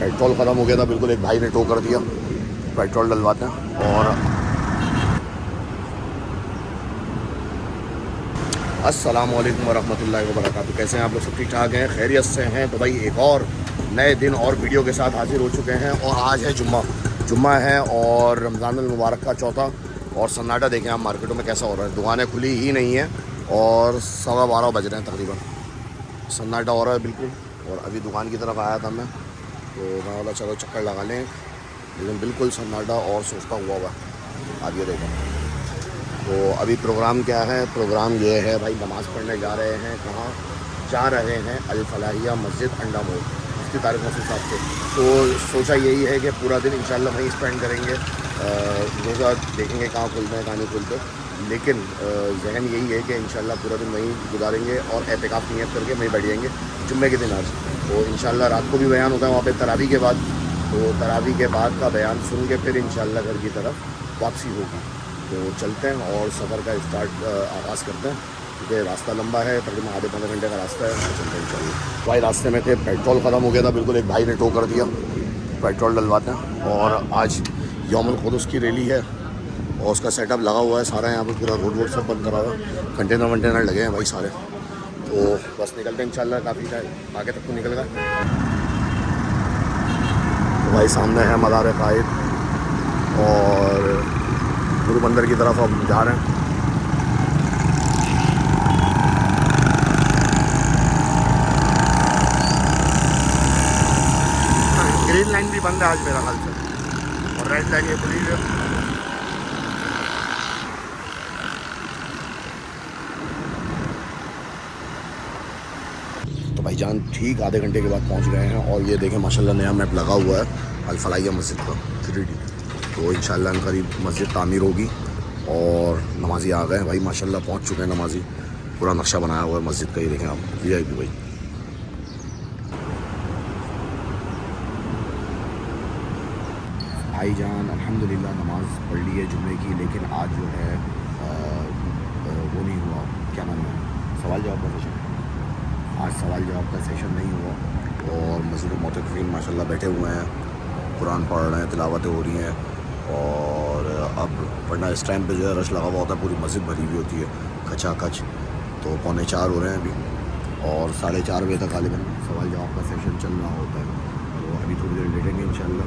Petrol ख़त्म हो गया था बिल्कुल, एक भाई ने टो कर दिया, पेट्रोल डलवाते हैं। और अस्सलामु अलैकुम वरहमतुल्लाहि वबरकातुहू। कैसे हैं आप लोग? सब ठीक ठाक हैं, खैरियत से हैं? तो भाई एक और नए दिन और वीडियो के साथ हाजिर हो चुके हैं। और आज है जुम्मा है और रमज़ान मुबारक का चौथा। और सन्नाटा देखें आप मार्केटों में कैसा हो रहा है, दुकानें खुली ही नहीं है और 12:15 बज रहे हैं तकरीबन, सन्नाटा हो रहा है बिल्कुल। और अभी दुकान की तरफ आया था मैं, तो मैं बोला चलो चक्कर लगा लें, लेकिन बिल्कुल सन्नाटा और सोचता हुआ आप ये देखें। तो अभी प्रोग्राम क्या है? प्रोग्राम ये है भाई, नमाज़ पढ़ने जा रहे हैं। कहाँ जा रहे हैं? अल फलाहिया मस्जिद अंडा मोड़, इसकी तारीख मस्जिद साहब से। तो सोचा यही है कि पूरा दिन इंशाल्लाह वहीं स्पेंड करेंगे, रोज़ा देखेंगे कहाँ खुलते हैं कहाँ नहीं खुलते, लेकिन जहन यही है कि इंशाल्लाह पूरा दिन वहीं गुजारेंगे और एहतिकाफ़ नियत करके वहीं बैठ जाएंगे जुम्मे के दिन आज। तो इंशाल्लाह रात को भी बयान होता है वहाँ पे तरावी के बाद, तो तरावी के बाद का बयान सुन के फिर इंशाल्लाह घर की तरफ वापसी होगी। तो चलते हैं और सफ़र का आगाज़ करते हैं, क्योंकि रास्ता लंबा है, तकरीबन आधे 15 घंटे का रास्ता है। तो चलते हैं इंशाल्लाह। भाई रास्ते में थे, पेट्रोल ख़त्म हो गया था बिल्कुल, एक भाई ने टो कर दिया, पेट्रोल डलवाते हैं। और आज यौमुल क़ुद्स की रैली है और उसका सेटअप लगा हुआ है सारा, यहाँ पर पूरा रोड वोड सब बंद करा हुआ है, कंटेनर लगे हैं भाई सारे। तो बस निकलते हैं इंशाल्लाह, काफ़ी टाइम आगे तक तो निकल गए। तो भाई सामने है मज़ार कायद और गुरु बंदर की तरफ हम जा रहे हैं। ग्रीन लाइन भी बंद है आज मेरा ख्याल से, और रेड लाइन ये खुली है। तो भाईजान ठीक आधे घंटे के बाद पहुंच गए हैं। और ये देखें माशाल्लाह नया मैप लगा हुआ है अल फलाहिया मस्जिद का 3D। तो इंशाल्लाह करीब मस्जिद तामीर होगी और नमाजी आ गए हैं भाई, माशाल्लाह पहुंच चुके हैं नमाजी। पूरा नक्शा बनाया हुआ है मस्जिद का, ये देखें आप, VIP भाई। भाईजान अल्हम्दुलिल्लाह नमाज़ पढ़ ली है जुम्मे की, लेकिन आज जो है वो नहीं हुआ, क्या नाम है, सवाल जवाब का सेशन। आज सवाल जवाब का सेशन नहीं हुआ और मस्जिद मोतक़िफ़ीन माशाल्लाह बैठे हुए हैं, कुरान पढ़ रहे हैं, तिलावतें हो रही हैं। और अब वरना इस टाइम पे जो है रश लगा हुआ होता है, पूरी मस्जिद भरी हुई होती है खचाखच। तो 3:45 हो रहे हैं अभी और 4:30 बजे तक गालिबन सवाल जवाब का सेशन चल रहा होता है। तो अभी थोड़ी देर लेटेंगे इंशाल्लाह।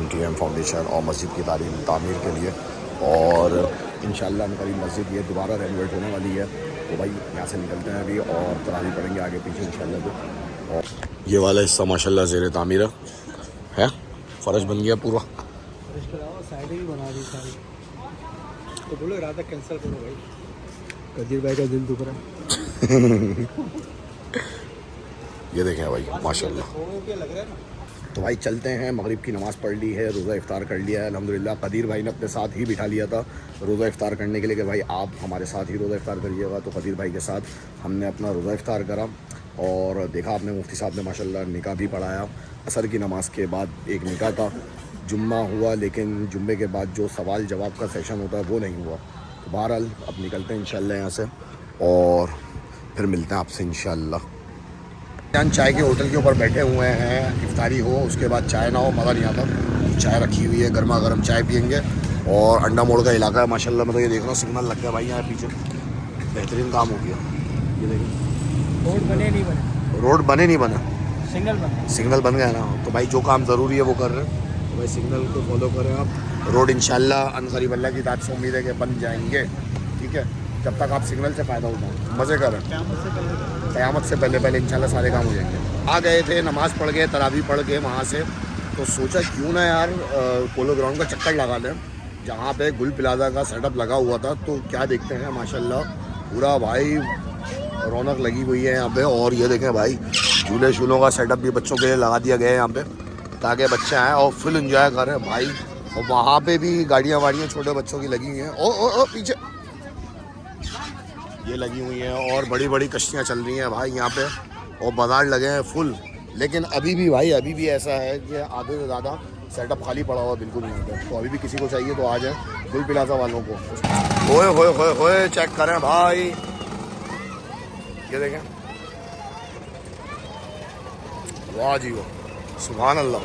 MTM फाउंडेशन, और मस्जिद की तामीर के लिए। और इंशाल्लाह करीब मस्जिद ये दोबारा रेनोवेट होने वाली है। तो भाई यहाँ से निकलते हैं अभी और तरावी पढ़ेंगे आगे पीछे इंशाल्लाह को। और ये वाला हिस्सा माशाल्लाह ज़ेर तामीर है, फ़र्श बन गया पूरा। साइडें भी बना दी सारी, तो बोलो इरादा कैंसिल करो भाई, कदीर भाई का दिल दुख रहा है। ये देखें भाई माशाल्लाह। तो भाई चलते हैं, मगरिब की नमाज़ पढ़ ली है, रोज़ा इफ्तार कर लिया है अल्हम्दुलिल्लाह। कदीर भाई ने अपने साथ ही बिठा लिया था रोज़ा इफ्तार करने के लिए कि भाई आप हमारे साथ ही रोज़ा इफ्तार करिएगा। तो कदीर भाई के साथ हमने अपना रोज़ा इफ्तार करा और देखा आपने मुफ्ती साहब ने माशाल्लाह निकाह भी पढ़ाया। असर की नमाज़ के बाद एक निकाह था, जुम्मा हुआ, लेकिन जुम्मे के बाद जो सवाल जवाब का सेशन होता है वो नहीं हुआ। तो बहरहाल अब निकलते हैं इंशाल्लाह यहाँ से और फिर मिलते हैं आपसे इंशाल्लाह। यहाँ चाय के होटल के ऊपर बैठे हुए हैं, इफ्तारी हो उसके बाद चाय ना हो मज़ा नहीं आता। चाय रखी हुई है, गर्मा गर्म चाय पियेंगे। और अंडा मोड़ का इलाका है माशाल्लाह, मैं तो ये देख रहा हूँ सिग्नल लग गया भाई यहाँ पीछे, बेहतरीन काम हो गया। ये देखिए रोड बने नहीं बने, रोड बने नहीं बने, सिग्नल बन गया ना। तो भाई जो काम ज़रूरी है वो कर रहे हैं, तो भाई सिग्नल को फॉलो करें आप। रोड इंशाल्लाह अनकरीब अल्लाह की दाद से उम्मीद है कि बन जाएंगे, ठीक है। जब तक आप सिग्नल से फ़ायदा उठाएं, मज़े करें, क़यामत से पहले इंशाल्लाह सारे काम हो जाएंगे। आ गए थे, नमाज़ पढ़ गए, तरावी पढ़ गए वहाँ से, तो सोचा क्यों ना यार पोलो ग्राउंड का चक्कर लगा लें, जहाँ पे गुल प्लाजा का सेटअप लगा हुआ था। तो क्या देखते हैं माशाल्लाह पूरा भाई रौनक लगी हुई है यहाँ पे। और ये देखें भाई झूले शूलों का सेटअप भी बच्चों के लिए लगा दिया गया है यहाँ पे, ताकि बच्चे आएँ और फुल एंजॉय करें भाई। और वहाँ पे भी गाड़ियाँ वाड़ियाँ छोटे बच्चों की लगी हुई हैं, ओ पीछे ये लगी हुई हैं। और बड़ी बड़ी कश्तियाँ चल रही हैं भाई यहाँ पे, और बाजार लगे हैं फुल। लेकिन अभी भी भाई अभी भी ऐसा है कि आधे से ज़्यादा सेटअप खाली पड़ा हुआ बिल्कुल यहाँ पे। तो अभी भी किसी को चाहिए तो आ जाए गुल प्लाजा वालों को। होए चेक करें भाई, ये देखें, वाह जी वाह, सुभान अल्लाह।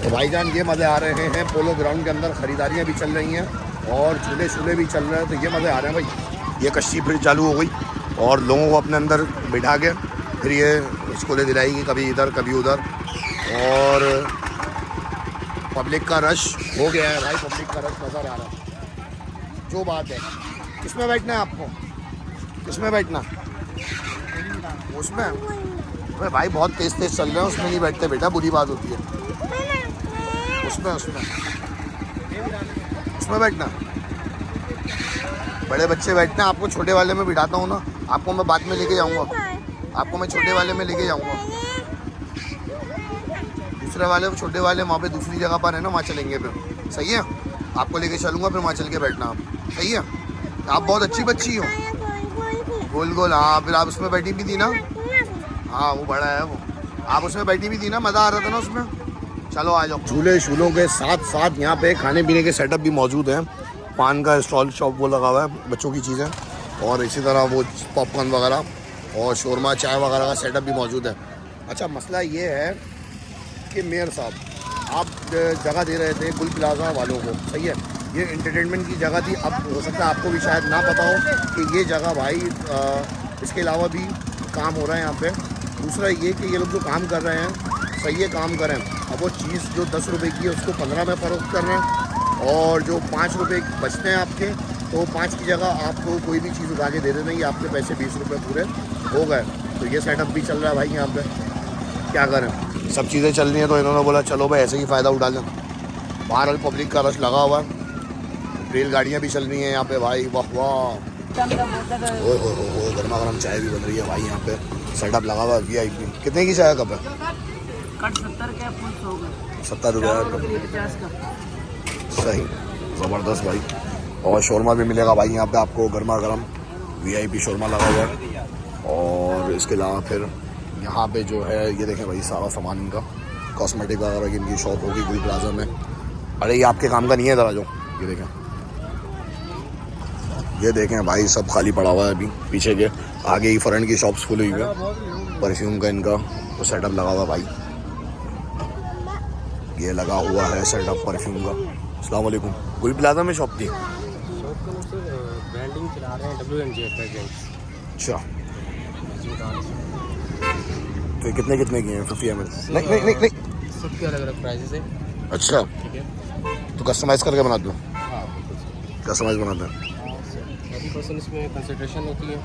तो भाईजान ये मज़े आ रहे हैं, पोलो ग्राउंड के अंदर ख़रीदारियाँ भी चल रही हैं और झूले शूले भी चल रहे हैं। तो ये मज़े आ रहे हैं भाई। ये कश्ती फिर चालू हो गई और लोगों को अपने अंदर बिठा के फिर ये स्कूलें दिलाएगी, कभी इधर कभी उधर। और पब्लिक का रश हो गया है भाई, पब्लिक का रश नज़र आ रहा है। जो बात है, किसमें बैठना है आपको, किसमें बैठना, उसमें? अरे भाई बहुत तेज़ तेज़ चल रहे हैं, उसमें नहीं बैठते बेटा, बुरी बात होती है। उसमें बैठना, बड़े बच्चे बैठना, आपको छोटे वाले में बिठाता हूँ ना, आपको मैं बाद में लेके जाऊँगा, आपको मैं छोटे वाले में लेके जाऊँगा। दूसरे वाले छोटे वाले वहाँ पे दूसरी जगह पर है ना, वहाँ चलेंगे फिर, सही है? आपको लेके चलूँगा, फिर वहाँ चल के बैठना आप, सही है? आप बहुत अच्छी बच्ची हो। गोल गोल, हाँ फिर आप उसमें बैठी भी थी ना, हाँ वो बड़ा है वो, आप उसमें बैठी भी थी ना, मज़ा आ रहा था ना उसमें। चलो आ जाओ। झूले शूलों के साथ साथ यहाँ पे खाने पीने के सेटअप भी मौजूद हैं। पान का स्टॉल शॉप वो लगा हुआ है, बच्चों की चीज़ें, और इसी तरह वो पॉपकॉर्न वगैरह और शोरमा चाय वगैरह का सेटअप भी मौजूद है। अच्छा मसला ये है कि मेयर साहब आप जगह दे रहे थे गुल प्लाजा वालों को, सही है, ये एंटरटेनमेंट की जगह थी। अब हो सकता है आपको भी शायद ना पता हो कि ये जगह भाई इसके अलावा भी काम हो रहा है यहाँ पे। दूसरा ये कि ये लोग जो काम कर रहे हैं सही है, काम करें। अब वो चीज़ जो 10 रुपये की है उसको 15 में फ़रोख्त कर रहे हैं, और जो 5 रुपये बचते हैं आपके, तो 5 की जगह आपको कोई भी चीज़ उठा के दे देते हैं, ये आपके पैसे 20 रुपये पूरे हो गए। तो ये सेटअप भी चल रहा है भाई यहाँ पे, क्या करें, सब चीज़ें चल रही हैं। तो इन्होंने बोला चलो भाई ऐसे ही फ़ायदा उठा लें। बहरहाल पब्लिक का रश लगा हुआ है, रेलगाड़ियाँ भी चल रही हैं यहाँ पे भाई, वाह वाह, गर्मा गर्म चाय भी बन रही है भाई यहाँ पे, सेटअप लगा हुआ है VIP। कितने की चाय कप है? कट 70 के फुल 70 रुपये सही, ज़बरदस्त भाई। और शोरमा भी मिलेगा भाई यहाँ पे आपको, गर्मा गर्म VIP शोरमा लगा हुआ है। और इसके अलावा फिर यहाँ पे जो है ये देखें भाई, सारा सामान इनका कॉस्मेटिक वगैरह की इनकी शॉप होगी गुल प्लाजा में। अरे ये आपके काम का नहीं है, ज़रा जो ये देखें भाई, सब खाली पड़ा हुआ है अभी। पीछे के आगे ही फ्रंट की शॉप्स खुली हुई है, परफ्यूम का इनका तो सेटअप लगा हुआ भाई, ये लगा हुआ है सेटअप परफ्यूम का। अस्सलाम वालेकुम। गुल प्लाजा में शॉप थी, ब्रांडिंग चला रहे हैं WMJ फ्रेग्रेंस। अच्छा तो कितने कितने की हैं? 50 ml? नहीं सबके अलग अलग प्राइसेस है। अच्छा ठीक है, तो कस्टमाइज़ करके बना दो, हाँ कस्टमाइज़ बनाते हैं। 30% इसमें कंसंट्रेशन होती है।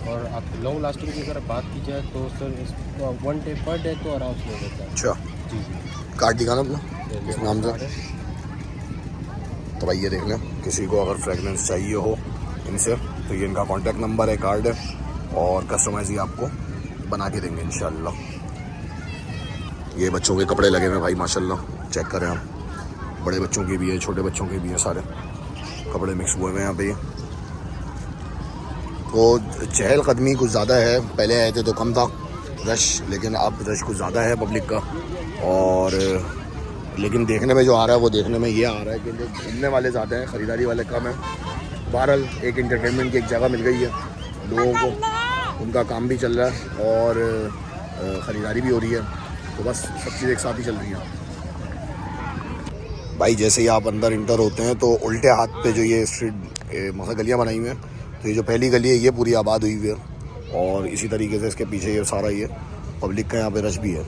और आप लॉन्ग लास्टिंग की अगर बात की जाए तो सर 1 डे पर डे तो आराम से हो जाता है। अच्छा जी कार्ड दिखाना अपना इस नाम से। तो भाई ये देख लें, किसी को अगर फ्रेगरेंस चाहिए हो इनसे तो ये इनका कॉन्टैक्ट नंबर है, कार्ड है, और कस्टमाइज ही आपको बना के देंगे इंशाल्लाह। ये बच्चों के कपड़े लगे हुए भाई माशाल्लाह, चेक करें आप, बड़े बच्चों के भी है, छोटे बच्चों के भी हैं, सारे कपड़े मिक्स हुए हैं यहाँ पे। तो चहलकदमी कुछ ज़्यादा है, पहले आए थे तो कम था रश, लेकिन अब रश कुछ ज़्यादा है पब्लिक का। और लेकिन देखने में जो आ रहा है वो देखने में ये आ रहा है कि लोग घूमने वाले ज़्यादा हैं, ख़रीदारी वाले कम हैं। बहरहाल एक इंटरटेनमेंट की एक जगह मिल गई है लोगों को, उनका काम भी चल रहा है और ख़रीदारी भी हो रही है, तो बस सब चीज़ एक साथ ही चल रही है। भाई जैसे ही आप अंदर इंटर होते हैं तो उल्टे हाथ पे जो ये स्ट्रीट मतलब गलियाँ बनाई हुई हैं, तो ये जो पहली गली है ये पूरी आबाद हुई हुई है और इसी तरीके से इसके पीछे ये सारा ये पब्लिक का यहाँ पे रश भी है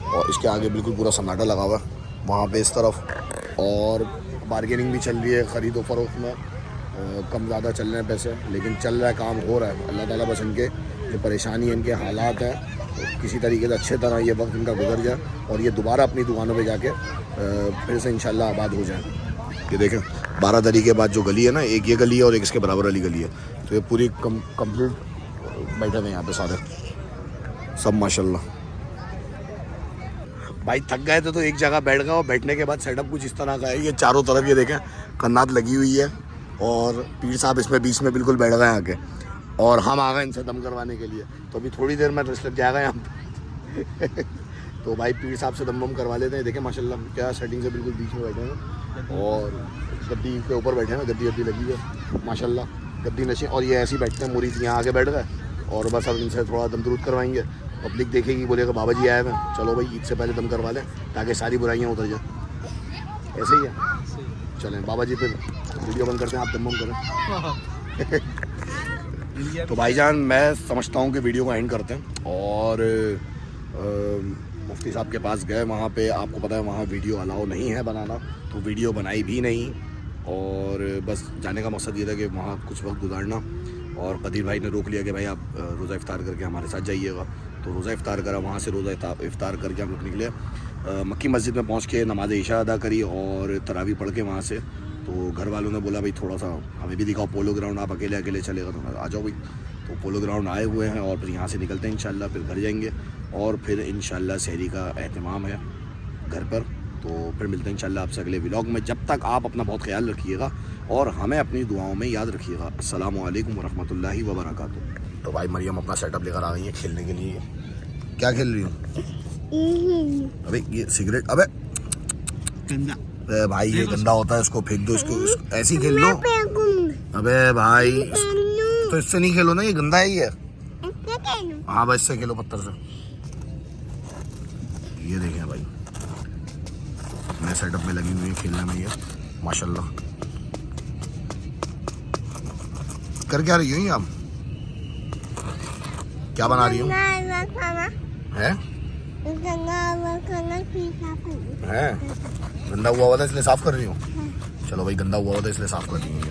और इसके आगे बिल्कुल पूरा सन्नाटा लगा हुआ है वहाँ पे इस तरफ। और बार्गेनिंग भी चल रही है, ख़रीदो फरोख्त में कम ज़्यादा चल रहे हैं पैसे, लेकिन चल रहा है, काम हो रहा है। अल्लाह ताला बस इनके जो परेशानी है, इनके हालात हैं, किसी तरीके से अच्छे तरह ये वक्त इनका गुजर जाए और ये दोबारा अपनी दुकानों पे जाके फिर से इंशाल्लाह आबाद हो जाए। ये देखें 12 दरी के बाद जो गली है ना, एक ये गली है और एक इसके बराबर वाली गली है, तो ये पूरी कंप्लीट बैठे हुए हैं यहाँ पे सारे सब माशाल्लाह। भाई थक गए थे तो एक जगह बैठ गए और बैठने के बाद सेटअप कुछ इस तरह का है। ये चारों तरफ ये देखें कन्नात लगी हुई है और पीर साहब इसमें बीच में बिल्कुल बैठ गए आके और हम आ गए इनसे दम करवाने के लिए। तो अभी थोड़ी देर में रेस्ट लग जाएगा यहाँ पे तो भाई पीर साहब से दम करवा लेते हैं। देखें माशाल्लाह क्या सेटिंग से बिल्कुल बीच में बैठे हैं और गद्दी के ऊपर बैठे हैं, गद्दी लगी है माशाल्लाह, गद्दी नशे। और ये ऐसे ही बैठते हैं, मुरीद यहाँ आगे बैठ गए और बस अब इनसे थोड़ा दम दरूद करवाएंगे। पब्लिक देखेगी, बोलेगा बाबा जी आए हैं, चलो भाई ईद से पहले दम करवा लें ताकि सारी बुराइयाँ उतर जाए। ऐसे ही है, चलें बाबा जी फिर वीडियो बंद करते हैं, आप दम करें। तो भाईजान मैं समझता हूँ कि वीडियो को एंड करते हैं और मुफ्ती साहब के पास गए, वहाँ पे आपको पता है वहाँ वीडियो अलाउ नहीं है बनाना, तो वीडियो बनाई भी नहीं और बस जाने का मकसद ये था कि वहाँ कुछ वक्त गुजारना। और कदीर भाई ने रोक लिया कि भाई आप रोज़ा इफ्तार करके हमारे साथ जाइएगा, तो रोज़ा इफ्तार करा, वहाँ से रोज़ा इफ्तार करके हम लोग निकले। मक्की मस्जिद में पहुँच के नमाज इशा अदा करी और तरावी पढ़ के वहाँ से तो घर वालों ने बोला भाई थोड़ा सा हमें भी दिखाओ पोलो ग्राउंड, आप अकेले अकेले चलेगा तो आ जाओ भाई। तो पोलो ग्राउंड आए हुए हैं और फिर यहाँ से निकलते हैं इंशाल्लाह, फिर घर जाएंगे और फिर इंशाल्लाह सहरी का एहतमाम है घर पर। तो फिर मिलते हैं इंशाल्लाह आपसे अगले व्लॉग में। जब तक आप अपना बहुत ख्याल रखिएगा और हमें अपनी दुआओं में याद रखिएगा। अस्सलामु अलैकुम वरहमतुल्लाहि वबरकातुहू। तो भाई मरियम अपना सेटअप लेकर आ गई है खेलने के लिए। क्या खेल रही हो? अबे ये सिगरेट, अबे भाई ये गंदा होता है, इसको फेंक दो, इसको ऐसे ही खेल लो। अबे भाई तो इससे नहीं खेलो ना, ये गंदा है ये। हाँ बस इससे खेलो, पत्थर से। ये देखें भाई नए सेटअप में लगी हुई है खेलने में ये माशाल्लाह। कर क्या रही हो ये आप? क्या बना रही हो? है गंदा हुआ था इसलिए साफ कर रही हूँ। चलो भाई गंदा हुआ था इसलिए साफ कर रही हूँ।